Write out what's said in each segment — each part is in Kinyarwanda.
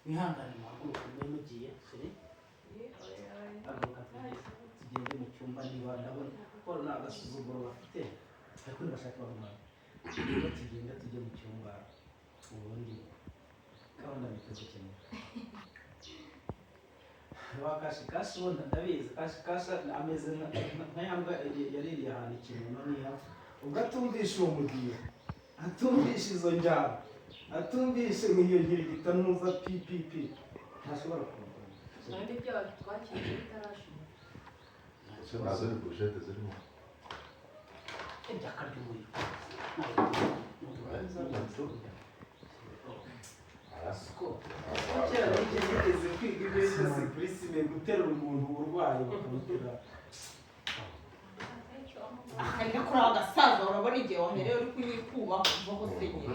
mwihangane muhaguruke mwe mugiye siri aguruka tugende mu cyumba niba ndabona Paul nta gasuzuguro bafite ariko ntibashaka bamara niba tugenda tujye mu cyumba ubundi gahunda bikoze cyane wakashikashi wenda ndabizi kashikashi ameze nka yambwa yaririye ahantu ikintu noniha ubwo atumvisha uwo mugiye atumvisha izo njyana atumvishe nk'iyo nkirigita nuza pipipi ntashobora kumva kandi ibyo twakiriye bitarashira se nazo ni bushete zirimo ibyakaryoye Asko kera nigeze kwiga ibyo bita sipurisime guterura umuntu urwaye bakamutera Ariko kuri agasaza urabona igihe wahereye uri kunyikuba kuvaho senyera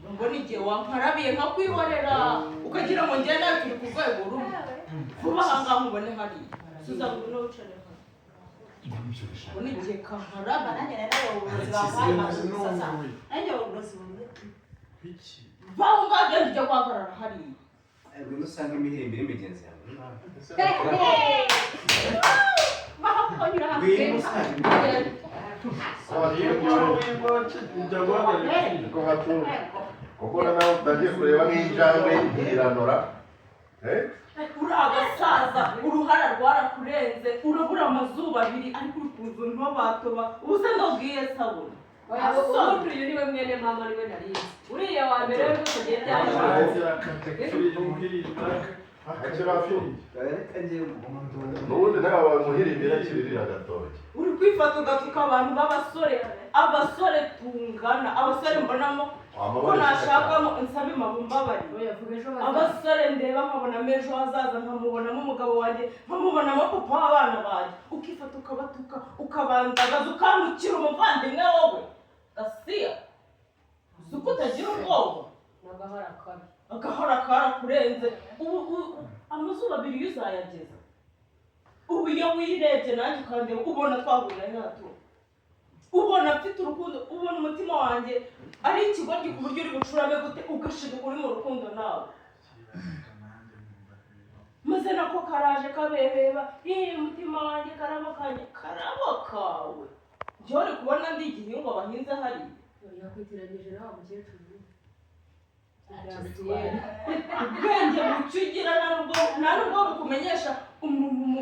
urabona igihe wankarabiye nka kwihorera ukagira ngo njye nawe turi ku rwego rumwe vuba aha ngaha mubone hariya Suzana ngwino wicare hano ubona igihe kankaraba nanjye rero uburozi bampaye amazusa nanjye uburozi bumwe vaho ngaho genda ujya guhagarara hariya ngwino usanga imihembe y'imigenzi yawe bahakonyura ngwino usanga kuko nawe utagiye kureba nk'injangwe iranora uri agasaza uruhara rwarakurenze urabura amazuba abiri ariko uri kuza ntobatoba ubusa ndabwiye sabuna ubundi uyu niwe mwene mama niwe narizi uriya wa mbere we rwose agiye n'ubundi nawe wamuhirimbira kiririra gatoki uri kwifata ugatuka abantu b'abasore abasore tungana abasore mbonamo ko nashakamo nsabe mabumbabarire abasore ndeba nkabonamo ejo hazaza nkamubonamo umugabo wanjye nkamubonamo papa w'abana banjye ukifata ukabatuka ukabandagaza ukangukira umuvandimwe wowe Gasiya uzi ko utagira ubwoba n'agahora kabi agahora karakurenze ubu amazuba abiri iyo uzayageza ubu iyo wirebye nanjye ukandeba ubona twahurira nyato ubona mfite urukundo ubona umutima wanjye ari ikigoryi ku buryo uri bucurame gute ugashiduka uri mu rukundo nawe maze nako karaje kabebeba umutima wanjye karabo kanye karabo kawe njye uri kubona ndi igihingwa bahinze hariya yakwitiranyije nawe mukecuru ubwenge bucyo ugira nta nubwo bukumenyesha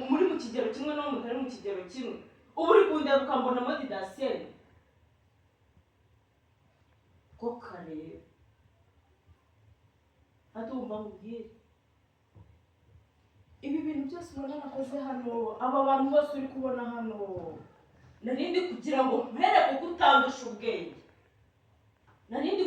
muri mu kigero kimwe n'uwo mutari mu kigero kimwe ubu uri kundeba ukambonamo didasiyeni ko kareba hatumva mubwire ibi bintu byose ubona nakoze hano aba bantu bose uri kubona hano narindi kugira ngo mpere kuko utandusha ubwenge narindi